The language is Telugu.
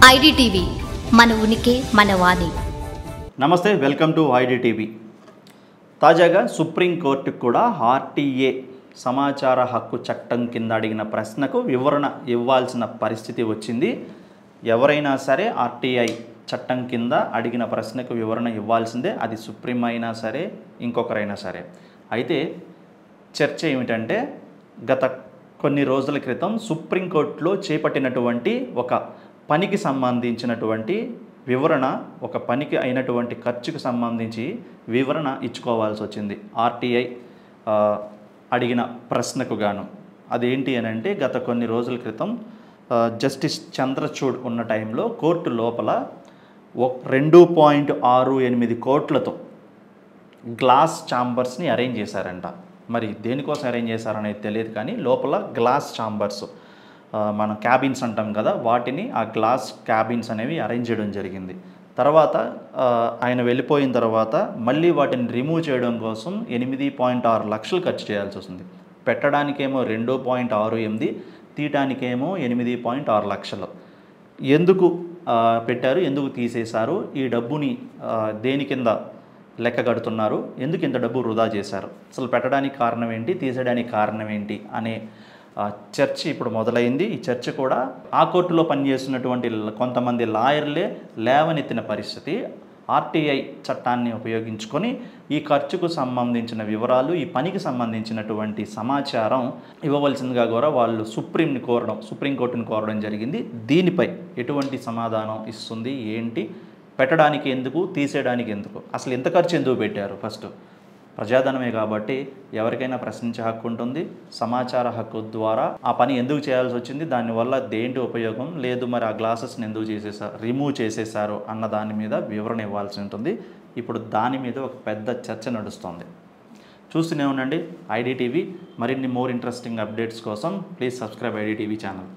ఐడిటీవీ మన ఉనికి మన వాణి. నమస్తే, వెల్కమ్ టు ఐడిటీవీ. తాజాగా సుప్రీంకోర్టుకు కూడా ఆర్టీఏ సమాచార హక్కు చట్టం కింద అడిగిన ప్రశ్నకు వివరణ ఇవ్వాల్సిన పరిస్థితి వచ్చింది. ఎవరైనా సరే ఆర్టీఐ చట్టం కింద అడిగిన ప్రశ్నకు వివరణ ఇవ్వాల్సిందే, అది సుప్రీం అయినా సరే ఇంకొకరైనా సరే. అయితే చర్చ ఏమిటంటే, గత కొన్ని రోజుల క్రితం సుప్రీంకోర్టులో చేపట్టినటువంటి ఒక పనికి సంబంధించినటువంటి వివరణ, ఒక పనికి అయినటువంటి ఖర్చుకు సంబంధించి వివరణ ఇచ్చుకోవాల్సి వచ్చింది ఆర్టీఐ అడిగిన ప్రశ్నకు గాను. అదేంటి అని అంటే, గత కొన్ని రోజుల క్రితం జస్టిస్ చంద్రచూడ్ ఉన్న టైంలో కోర్టు లోపల 2.68 కోట్లతో గ్లాస్ ఛాంబర్స్ని అరేంజ్ చేశారంట. మరి దేనికోసం అరేంజ్ చేశారనేది తెలియదు, కానీ లోపల గ్లాస్ ఛాంబర్స్, మనం క్యాబిన్స్ అంటాం కదా, వాటిని ఆ గ్లాస్ క్యాబిన్స్ అనేవి అరేంజ్ చేయడం జరిగింది. తర్వాత ఆయన వెళ్ళిపోయిన తర్వాత మళ్ళీ వాటిని రిమూవ్ చేయడం కోసం 8.6 లక్షలు ఖర్చు చేయాల్సి వస్తుంది. పెట్టడానికేమో 2.68, తీయటానికేమో 8.6 లక్షలు. ఎందుకు పెట్టారు, ఎందుకు తీసేశారు, ఈ డబ్బుని దేని కింద లెక్క కడుతున్నారు, ఎందుకు ఇంత డబ్బు వృధా చేశారు, అసలు పెట్టడానికి కారణం ఏంటి, తీసేయడానికి కారణం ఏంటి అనే చర్చ ఇప్పుడు మొదలైంది. ఈ చర్చ కూడా ఆ కోర్టులో పనిచేస్తున్నటువంటి కొంతమంది లాయర్లే లేవనెత్తిన పరిస్థితి. ఆర్టీఐ చట్టాన్ని ఉపయోగించుకొని ఈ ఖర్చుకు సంబంధించిన వివరాలు, ఈ పనికి సంబంధించినటువంటి సమాచారం ఇవ్వవలసిందిగా కూడా వాళ్ళు సుప్రీంకోర్టుని కోరడం జరిగింది. దీనిపై ఎటువంటి సమాధానం ఇస్తుంది, ఏంటి, పెట్టడానికి ఎందుకు, తీసేయడానికి ఎందుకు, అసలు ఎంత ఖర్చు ఎందుకు పెట్టారు? ఫస్ట్ ప్రజాధనమే కాబట్టి ఎవరికైనా ప్రశ్నించే హక్కు ఉంటుంది. సమాచార హక్కు ద్వారా ఆ పని ఎందుకు చేయాల్సి వచ్చింది, దానివల్ల దేంటి ఉపయోగం లేదు, మరి ఆ గ్లాసెస్ని ఎందుకు రిమూవ్ చేసేసారు అన్న దాని మీద వివరణ ఇవ్వాల్సి ఉంటుంది. ఇప్పుడు దాని మీద ఒక పెద్ద చర్చ నడుస్తుంది. చూస్తూనే ఉండండి ఐడిటీవీ. మరిన్ని మోర్ ఇంట్రెస్టింగ్ అప్డేట్స్ కోసం ప్లీజ్ సబ్స్క్రైబ్ ఐడిటీవీ ఛానల్.